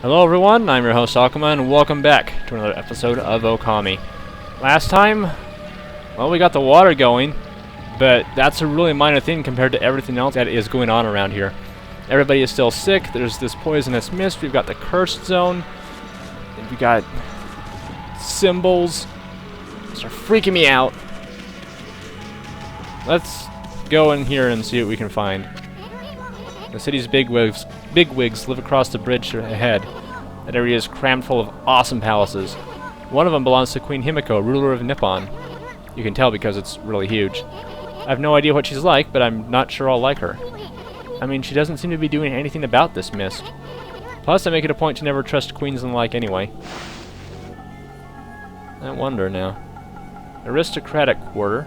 Hello everyone, I'm your host Okami, and welcome back to another episode of Okami. Last time, well, we got the water going, but that's a really minor thing compared to everything else that is going on around here. Everybody is still sick, there's this poisonous mist, we've got the cursed zone, and we got symbols. Start freaking me out. Let's go in here and see what we can find. The city's bigwigs live across the bridge ahead. That area is crammed full of awesome palaces. One of them belongs to Queen Himiko, ruler of Nippon. You can tell because it's really huge. I have no idea what she's like, but I'm not sure I'll like her. I mean, she doesn't seem to be doing anything about this mist. Plus, I make it a point to never trust queens and the like anyway. I wonder now. Aristocratic quarter.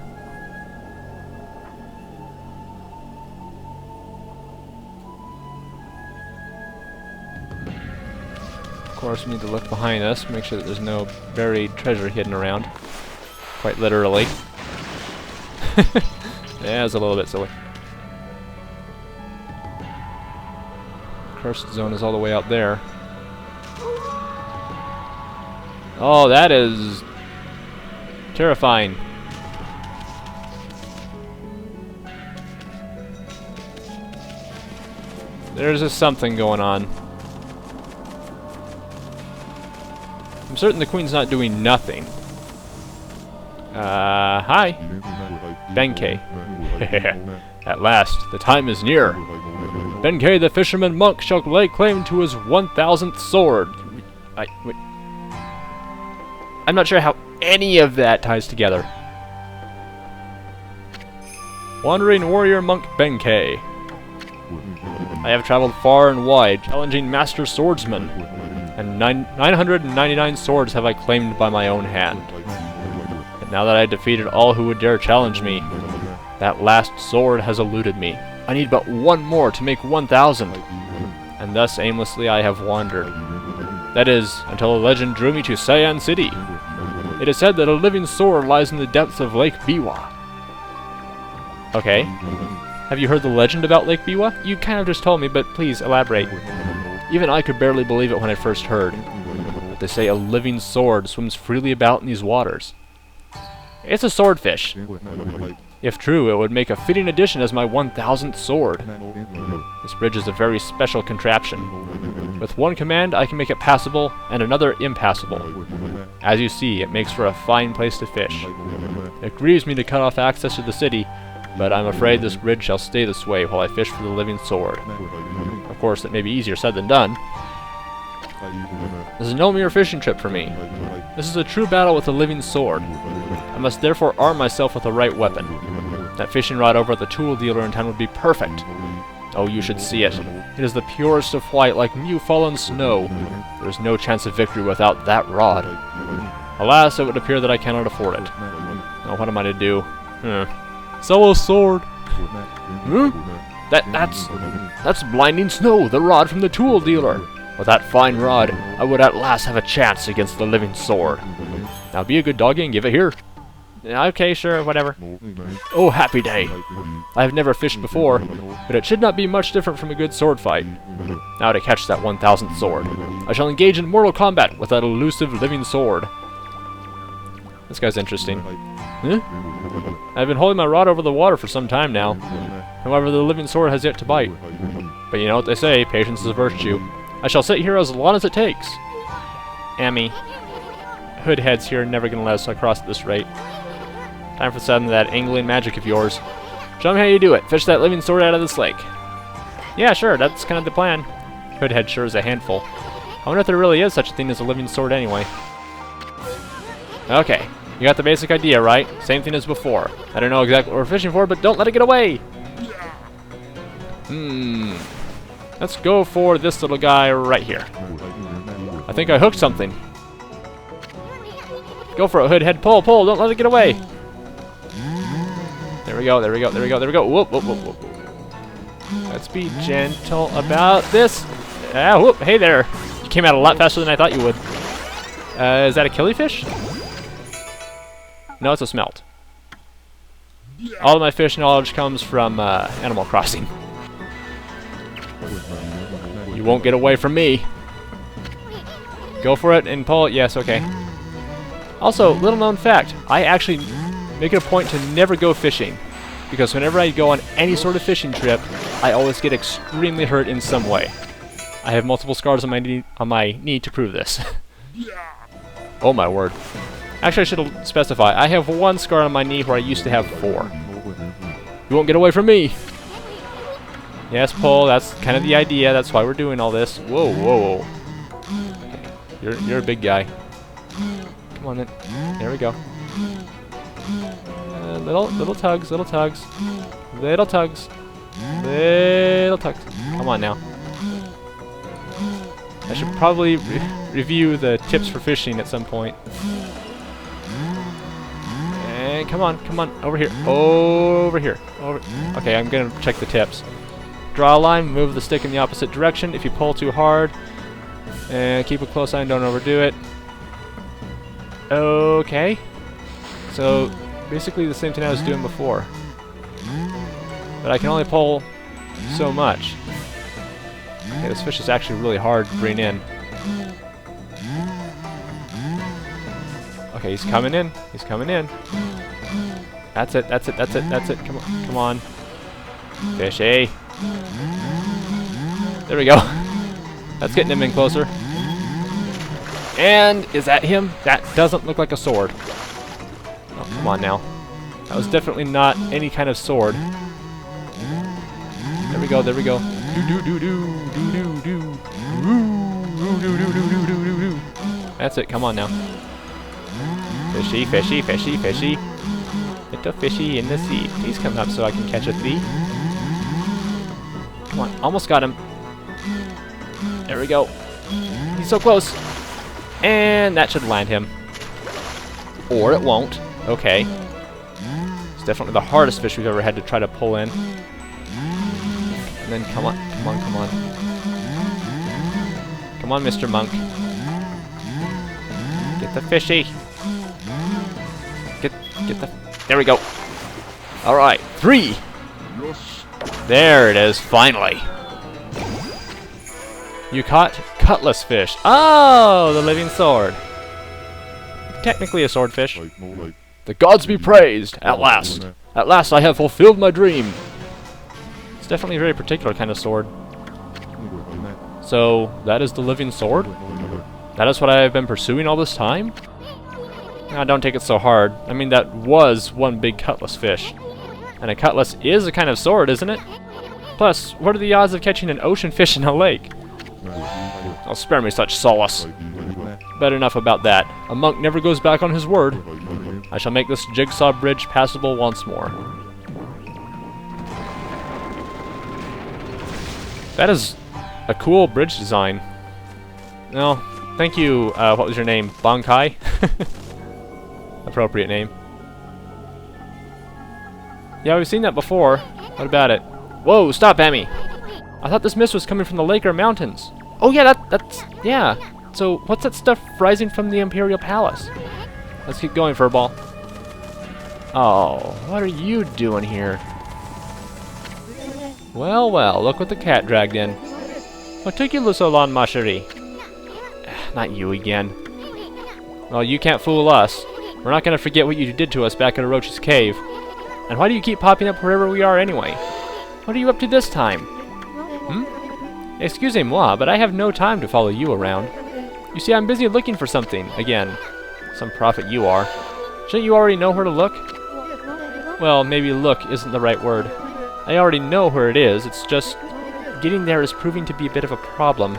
Of course, we need to look behind us, make sure that there's no buried treasure hidden around. Quite literally. Yeah, it's a little bit silly. Cursed zone is all the way out there. Oh, that is terrifying. There's just something going on. I'm certain the queen's not doing nothing. Hi. Benkei. At last, the time is near. Benkei, the fisherman monk, shall lay claim to his 1,000th sword. Wait. I'm not sure how any of that ties together. Wandering warrior monk Benkei. I have traveled far and wide, challenging master swordsmen. And 999 swords have I claimed by my own hand. But now that I defeated all who would dare challenge me, that last sword has eluded me. I need but one more to make 1,000. And thus aimlessly I have wandered. That is, until a legend drew me to Saiyan City. It is said that a living sword lies in the depths of Lake Biwa. Okay. Have you heard the legend about Lake Biwa? You kind of just told me, but please elaborate. Even I could barely believe it when I first heard. They say a living sword swims freely about in these waters. It's a swordfish. If true, it would make a fitting addition as my 1,000th sword. This bridge is a very special contraption. With one command, I can make it passable, and another impassable. As you see, it makes for a fine place to fish. It grieves me to cut off access to the city, but I'm afraid this bridge shall stay this way while I fish for the living sword. Of course, it may be easier said than done. This is no mere fishing trip for me. This is a true battle with a living sword. I must therefore arm myself with the right weapon. That fishing rod over at the tool dealer in town would be perfect. Oh, you should see it. It is the purest of white, like new fallen snow. There is no chance of victory without that rod. Alas, it would appear that I cannot afford it. Now, what am I to do? Sell a sword. That's blinding snow, the rod from the tool dealer. With that fine rod, I would at last have a chance against the living sword. Now be a good doggy and give it here. Okay, sure, whatever. Oh, happy day. I have never fished before, but it should not be much different from a good sword fight. Now to catch that 1,000th sword. I shall engage in mortal combat with that elusive living sword. This guy's interesting. Huh? I've been holding my rod over the water for some time now. However, the living sword has yet to bite. But you know what they say, patience is a virtue. I shall sit here as long as it takes. Ammy. Hoodhead's here, never gonna let us across at this rate. Time for some of that angling magic of yours. Show me how you do it. Fish that living sword out of this lake. Yeah, sure, that's kind of the plan. Hoodhead sure is a handful. I wonder if there really is such a thing as a living sword anyway. Okay, you got the basic idea, right? Same thing as before. I don't know exactly what we're fishing for, but don't let it get away! Let's go for this little guy right here. I think I hooked something. Go for it, Hoodhead. Pull, don't let it get away! There we go. Whoop, whoop, whoop, whoop. Let's be gentle about this. Ah, whoop, hey there. You came out a lot faster than I thought you would. Is that a killifish? No, it's a smelt. All of my fish knowledge comes from Animal Crossing. You won't get away from me. Go for it and pull it. Yes, okay. Also, little known fact, I actually make it a point to never go fishing. Because whenever I go on any sort of fishing trip, I always get extremely hurt in some way. I have multiple scars on my knee to prove this. Oh my word. Actually, I should specify. I have 1 scar on my knee where I used to have 4. You won't get away from me! Yes, pull. That's kind of the idea. That's why we're doing all this. Whoa, whoa, whoa. Okay. You're a big guy. Come on then. There we go. Little tugs, little tugs. Little tugs. Little tugs. Come on now. I should probably review the tips for fishing at some point. And come on, over here. Over here. Okay, I'm gonna check the tips. Draw a line, move the stick in the opposite direction. If you pull too hard, and keep a close eye and don't overdo it. Okay. So, basically the same thing I was doing before. But I can only pull so much. Okay, this fish is actually really hard to bring in. Okay, he's coming in. He's coming in. That's it, that's it, that's it, that's it. Come on, come on. Fishy. There we go. That's getting him in closer. And is that him? That doesn't look like a sword. Oh, come on now. That was definitely not any kind of sword. There we go, there we go. That's it, come on now. Fishy, fishy, fishy, fishy. Little fishy in the sea. Please come up so I can catch a thee. Come on, almost got him. There we go. He's so close. And that should land him. Or it won't. Okay. It's definitely the hardest fish we've ever had to try to pull in. And then come on, come on, come on. Come on, Mr. Monk. Get the fishy. Get the... There we go. Alright, 3! There it is, finally. You caught cutlass fish. Oh, the living sword. Technically a swordfish. The gods be praised, at last. At last I have fulfilled my dream. It's definitely a very particular kind of sword. So, that is the living sword? That is what I have been pursuing all this time? Now, don't take it so hard. I mean, that was one big cutlass fish. And a cutlass is a kind of sword, isn't it? Plus, what are the odds of catching an ocean fish in a lake? Oh, spare me such solace. But enough about that. A monk never goes back on his word. I shall make this jigsaw bridge passable once more. That is a cool bridge design. No, thank you, what was your name? Bankai? Appropriate name. Yeah, we've seen that before. What about it? Whoa, stop, Emmy! I thought this mist was coming from the lake or mountains. Oh yeah, that's... yeah. So, what's that stuff rising from the Imperial Palace? Let's keep going, Furball. Oh, what are you doing here? Well, well, look what the cat dragged in. What took you so long, ma chérie? Not you again. Well, you can't fool us. We're not going to forget what you did to us back at Orochi's cave. And why do you keep popping up wherever we are anyway? What are you up to this time? Hmm? Excusez-moi, but I have no time to follow you around. You see, I'm busy looking for something, again. Some prophet you are. Shouldn't you already know where to look? Well, maybe look isn't the right word. I already know where it is, it's just... getting there is proving to be a bit of a problem.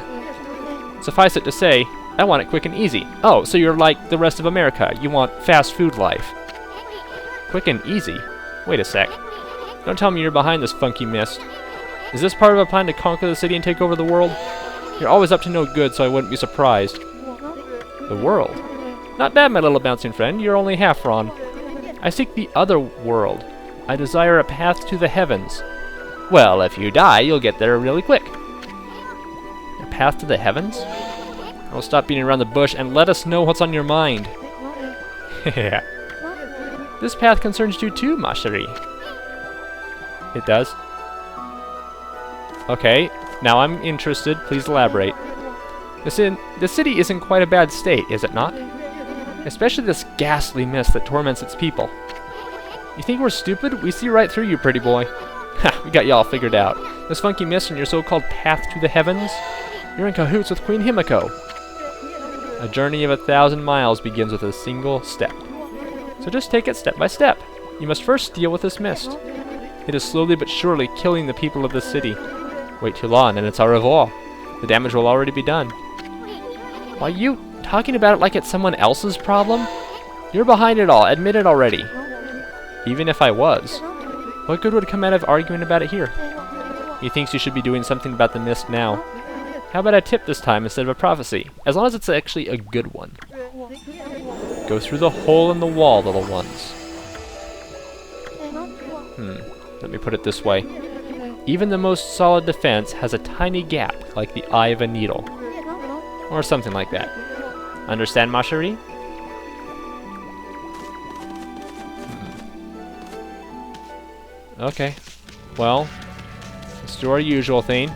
Suffice it to say, I want it quick and easy. Oh, so you're like the rest of America. You want fast food life. Quick and easy? Wait a sec. Don't tell me you're behind this funky mist. Is this part of a plan to conquer the city and take over the world? You're always up to no good, so I wouldn't be surprised. The world? Not bad, my little bouncing friend. You're only half wrong. I seek the other world. I desire a path to the heavens. Well, if you die, you'll get there really quick. A path to the heavens? Well, stop beating around the bush and let us know what's on your mind. Yeah. This path concerns you too, ma chérie. It does? Okay, now I'm interested. Please elaborate. The city is in quite a bad state, is it not? Especially this ghastly mist that torments its people. You think we're stupid? We see right through you, pretty boy. Ha, we got you all figured out. This funky mist and your so-called path to the heavens? You're in cahoots with Queen Himiko. A journey of 1,000 miles begins with a single step. So just take it step by step. You must first deal with this mist. It is slowly but surely killing the people of this city. Wait too long and it's au revoir. The damage will already be done. Why, you talking about it like it's someone else's problem? You're behind it all, admit it already. Even if I was, what good would come out of arguing about it here? He thinks you should be doing something about the mist now. How about a tip this time instead of a prophecy? As long as it's actually a good one. Go through the hole in the wall, little ones. Let me put it this way. Even the most solid defense has a tiny gap, like the eye of a needle. Or something like that. Understand, ma chérie? Okay. Well, let's do our usual thing.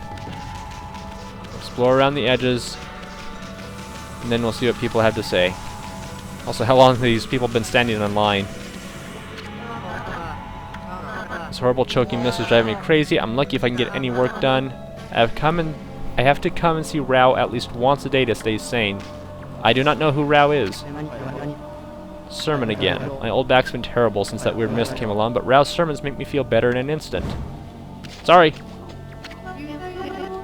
Explore around the edges, and then we'll see what people have to say. Also, how long have these people been standing in line? This horrible choking mist is driving me crazy. I'm lucky if I can get any work done. I have to come and see Rao at least once a day to stay sane. I do not know who Rao is. Sermon again. My old back's been terrible since that weird mist came along, but Rao's sermons make me feel better in an instant. Sorry.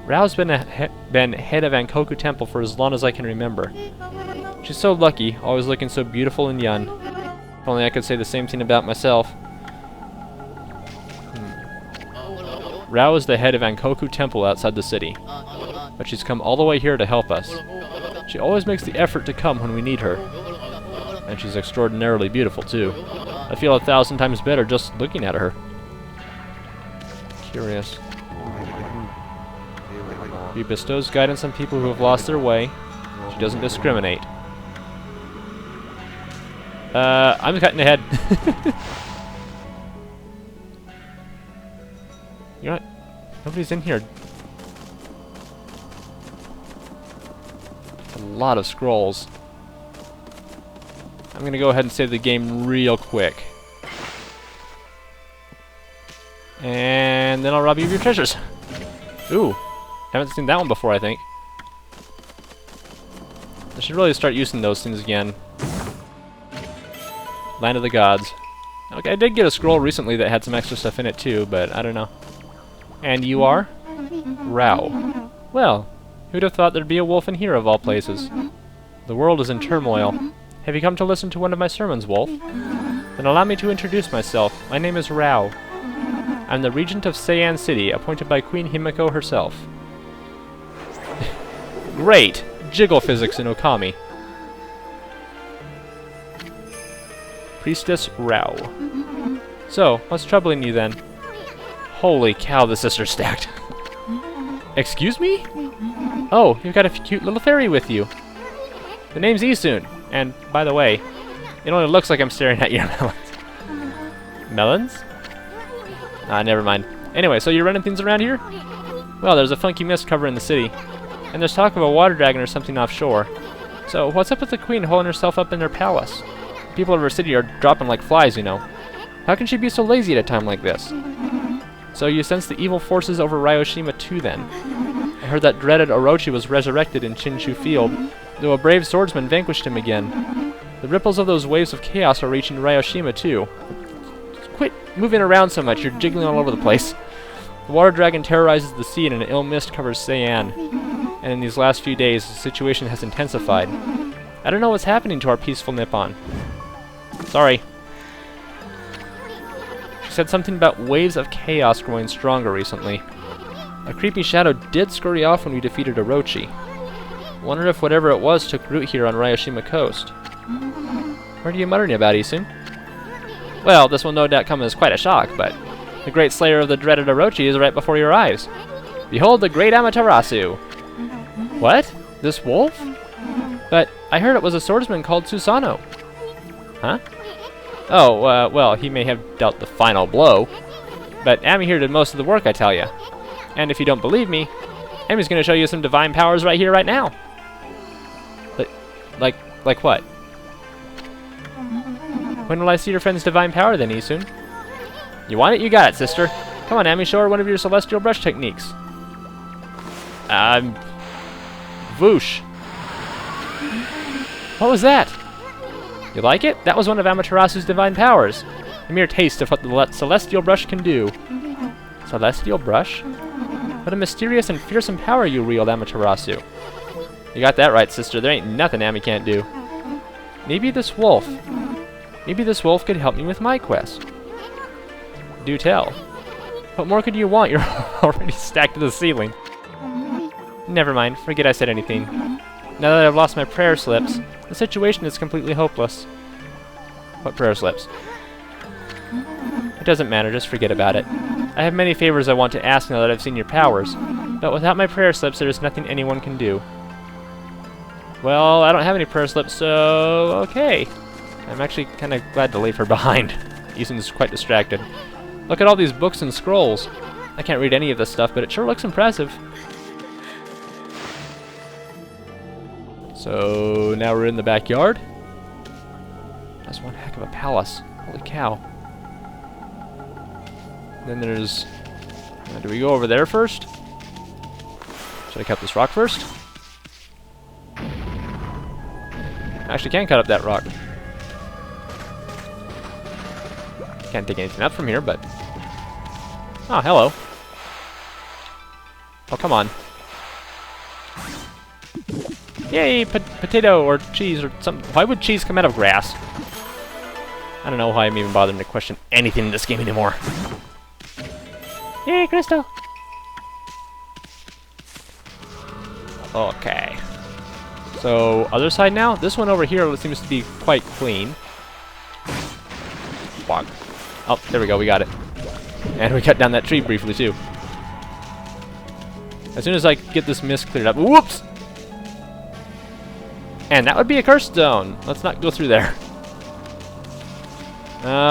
Rao's been head of Ankoku Temple for as long as I can remember. She's so lucky, always looking so beautiful and young. If only I could say the same thing about myself. Rao is the head of Ankoku Temple outside the city, but she's come all the way here to help us. She always makes the effort to come when we need her. And she's extraordinarily beautiful, too. I feel 1,000 times better just looking at her. Curious. She bestows guidance on people who have lost their way. She doesn't discriminate. I'm cutting ahead. You know what? Nobody's in here. A lot of scrolls. I'm gonna go ahead and save the game real quick. And then I'll rob you of your treasures. Ooh. Haven't seen that one before, I think. I should really start using those things again. Land of the Gods. Okay, I did get a scroll recently that had some extra stuff in it too, but I don't know. And you are? Rao. Well, who'd have thought there'd be a wolf in here of all places? The world is in turmoil. Have you come to listen to one of my sermons, Wolf? Then allow me to introduce myself. My name is Rao. I'm the regent of Seian City, appointed by Queen Himiko herself. Great! Jiggle physics in Okami. Priestess Rao. So, what's troubling you then? Holy cow, the sister's stacked. Excuse me? Oh, you've got a cute little fairy with you. The name's Isun. And, by the way, it only looks like I'm staring at your melons. Melons? Ah, never mind. Anyway, so you're running things around here? Well, there's a funky mist covering the city. And there's talk of a water dragon or something offshore. So, what's up with the queen holding herself up in her palace? The people of her city are dropping like flies, you know. How can she be so lazy at a time like this? So you sense the evil forces over Ryoshima too, then? I heard that dreaded Orochi was resurrected in Chinshu Field, though a brave swordsman vanquished him again. The ripples of those waves of chaos are reaching Ryoshima too. Quit moving around so much, you're jiggling all over the place. The water dragon terrorizes the sea and an ill mist covers Seian. And in these last few days, the situation has intensified. I don't know what's happening to our peaceful Nippon. Sorry. She said something about waves of chaos growing stronger recently. A creepy shadow did scurry off when we defeated Orochi. Wonder if whatever it was took root here on Ryoshima Coast. What are you muttering about, Isun? Well, this will no doubt come as quite a shock, but the great slayer of the dreaded Orochi is right before your eyes. Behold the great Amaterasu! What? This wolf? But I heard it was a swordsman called Susano. Huh? Oh, well, he may have dealt the final blow. But Ami here did most of the work, I tell ya. And if you don't believe me, Ami's gonna show you some divine powers right here, right now. Like what? When will I see your friend's divine power then, Isun? You want it? You got it, sister. Come on, Amy, show her one of your celestial brush techniques. Whoosh. What was that? You like it? That was one of Amaterasu's divine powers. A mere taste of what the celestial brush can do. Celestial brush? What a mysterious and fearsome power you wield, Amaterasu. You got that right, sister. There ain't nothing Amy can't do. Maybe this wolf could help me with my quest. Do tell. What more could you want? You're already stacked to the ceiling. Never mind. Forget I said anything. Now that I've lost my prayer slips, the situation is completely hopeless. What prayer slips? It doesn't matter. Just forget about it. I have many favors I want to ask now that I've seen your powers, but without my prayer slips, there is nothing anyone can do. Well, I don't have any prayer slips, so okay. I'm actually kind of glad to leave her behind. Isun's quite distracted. Look at all these books and scrolls. I can't read any of this stuff, but it sure looks impressive. So now we're in the backyard. That's one heck of a palace. Holy cow. Then there's... do we go over there first? Should I cut this rock first? I actually can cut up that rock. Can't take anything up from here, but... Oh, hello. Oh, come on. Yay, potato or cheese or something. Why would cheese come out of grass? I don't know why I'm even bothering to question anything in this game anymore. Yay, crystal! Okay. So, other side now? This one over here seems to be quite clean. Bog. Oh, there we go, we got it. And we cut down that tree briefly, too. As soon as I get this mist cleared up... Whoops! And that would be a cursed zone. Let's not go through there.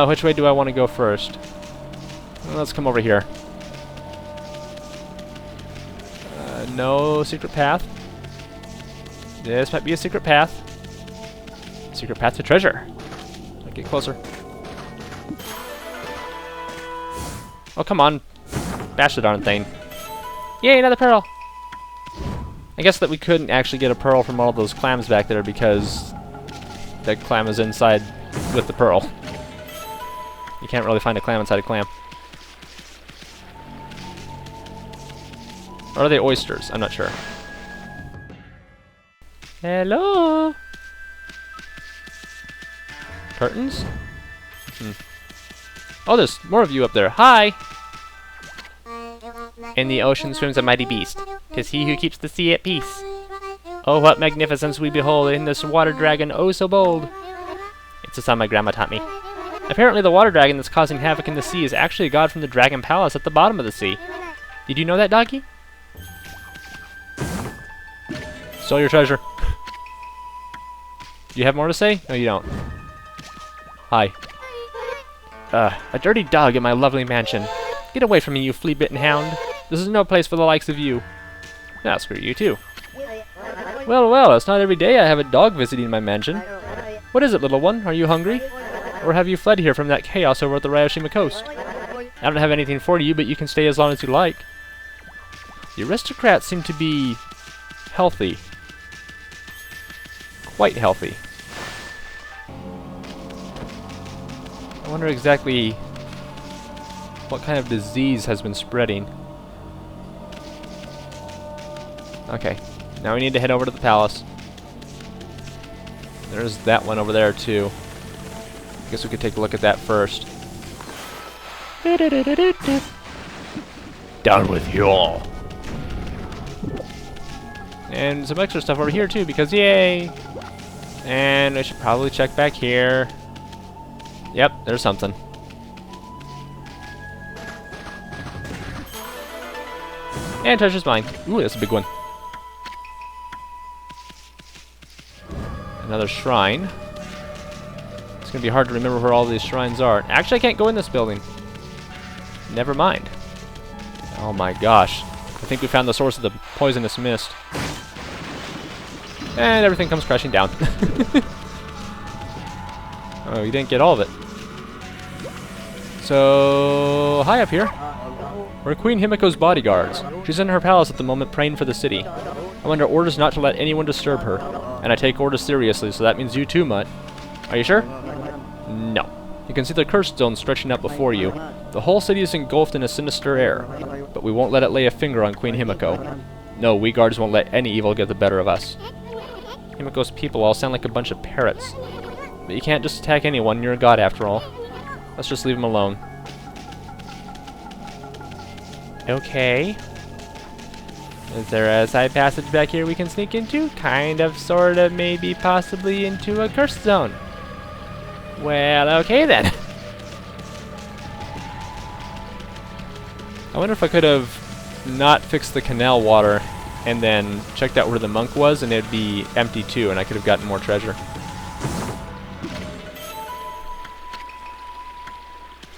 Which way do I want to go first? Well, let's come over here. No secret path. This might be a secret path. Secret path to treasure. I'll get closer. Oh, come on. Bash the darn thing. Yay, another pearl! I guess that we couldn't actually get a pearl from all those clams back there because that clam is inside with the pearl. You can't really find a clam inside a clam. Or are they oysters? I'm not sure. Hello? Curtains? Oh, there's more of you up there. Hi! In the ocean swims a mighty beast. 'Tis he who keeps the sea at peace. Oh, what magnificence we behold in this water dragon, oh so bold. It's a song my grandma taught me. Apparently the water dragon that's causing havoc in the sea is actually a god from the dragon palace at the bottom of the sea. Did you know that, doggy? Stole your treasure. Do you have more to say? No, you don't. Hi. A dirty dog in my lovely mansion. Get away from me, you flea-bitten hound. This is no place for the likes of you. Now, screw you, too. Well, well, it's not every day I have a dog visiting my mansion. What is it, little one? Are you hungry? Or have you fled here from that chaos over at the Ryoshima coast? I don't have anything for you, but you can stay as long as you like. The aristocrats seem to be healthy. Quite healthy. I wonder exactly what kind of disease has been spreading. Okay, now we need to head over to the palace. There's that one over there too. I guess we could take a look at that first. Down with you all. And some extra stuff over here too, because yay! And I should probably check back here. Yep, there's something. And treasure's mine. Ooh, that's a big one. Another shrine. It's gonna be hard to remember where all these shrines are. Actually, I can't go in this building. Never mind. Oh my gosh. I think we found the source of the poisonous mist. And everything comes crashing down. Oh, you didn't get all of it. So, hi up here. We're Queen Himiko's bodyguards. She's in her palace at the moment praying for the city. I'm under orders not to let anyone disturb her. And I take orders seriously, so that means you too, Mutt. Are you sure? No. You can see the curse zone stretching out before you. The whole city is engulfed in a sinister air. But we won't let it lay a finger on Queen Himiko. No, we guards won't let any evil get the better of us. Himiko's people all sound like a bunch of parrots. But you can't just attack anyone, you're a god after all. Let's just leave them alone. Okay. Is there a side passage back here we can sneak into? Kind of, sort of, maybe, possibly into a curse zone. Well, okay then. I wonder if I could have not fixed the canal water and then checked out where the monk was, and it'd be empty too, and I could have gotten more treasure.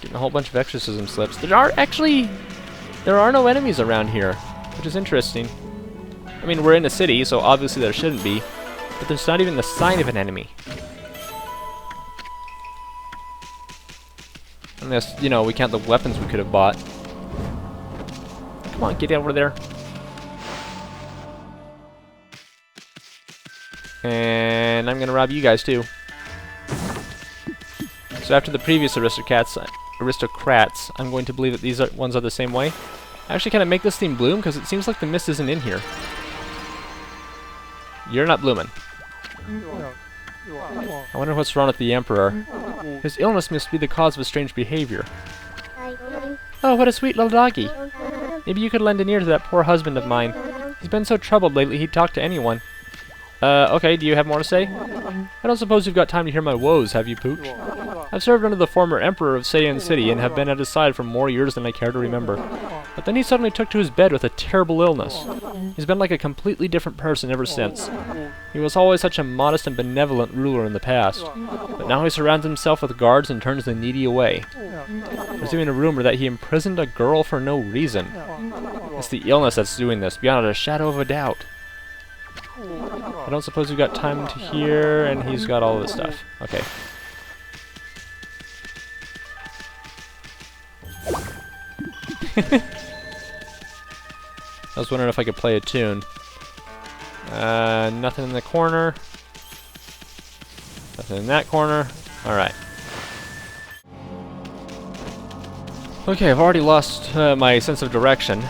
Getting a whole bunch of exorcism slips. There are no enemies around here, which is interesting. I mean, we're in a city, so obviously there shouldn't be, but there's not even the sign of an enemy. Unless, you know, we count the weapons we could have bought. Come on, get over there. And I'm gonna rob you guys too. So after the previous aristocrats, I'm going to believe that these ones are the same way. Actually, can I make this theme bloom? Because it seems like the mist isn't in here. You're not blooming. I wonder what's wrong with the Emperor. His illness must be the cause of his strange behavior. Oh, what a sweet little doggy. Maybe you could lend an ear to that poor husband of mine. He's been so troubled lately he'd talk to anyone. Okay, do you have more to say? I don't suppose you've got time to hear my woes, have you, Pooch? I've served under the former Emperor of Saiyan City and have been at his side for more years than I care to remember. But then he suddenly took to his bed with a terrible illness. He's been like a completely different person ever since. He was always such a modest and benevolent ruler in the past, but now he surrounds himself with guards and turns the needy away. There's even a rumor that he imprisoned a girl for no reason. It's the illness that's doing this, beyond a shadow of a doubt. I don't suppose you've got time to hear, and he's got all this stuff. Okay. I was wondering if I could play a tune. Nothing in the corner. Nothing in that corner. Alright. Okay, I've already lost my sense of direction.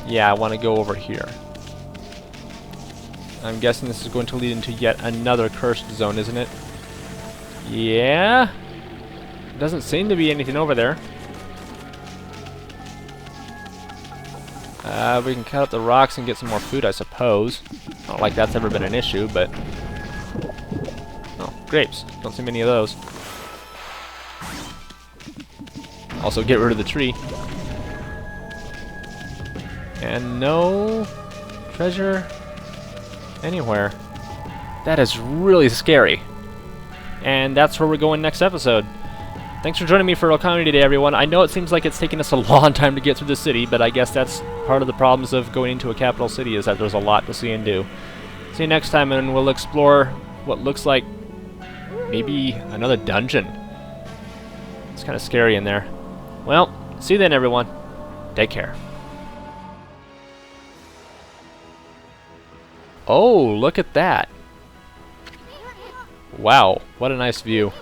Yeah, I want to go over here. I'm guessing this is going to lead into yet another cursed zone, isn't it? Yeah? Doesn't seem to be anything over there. We can cut up the rocks and get some more food, I suppose. Not like that's ever been an issue, but... Oh, grapes. Don't see many of those. Also, get rid of the tree. And no treasure anywhere. That is really scary. And that's where we're going next episode. Thanks for joining me for Okami today, everyone. I know it seems like it's taking us a long time to get through the city, but I guess that's part of the problems of going into a capital city, is that there's a lot to see and do. See you next time, and we'll explore what looks like maybe another dungeon. It's kind of scary in there. Well, see you then, everyone. Take care. Oh, look at that. Wow, what a nice view.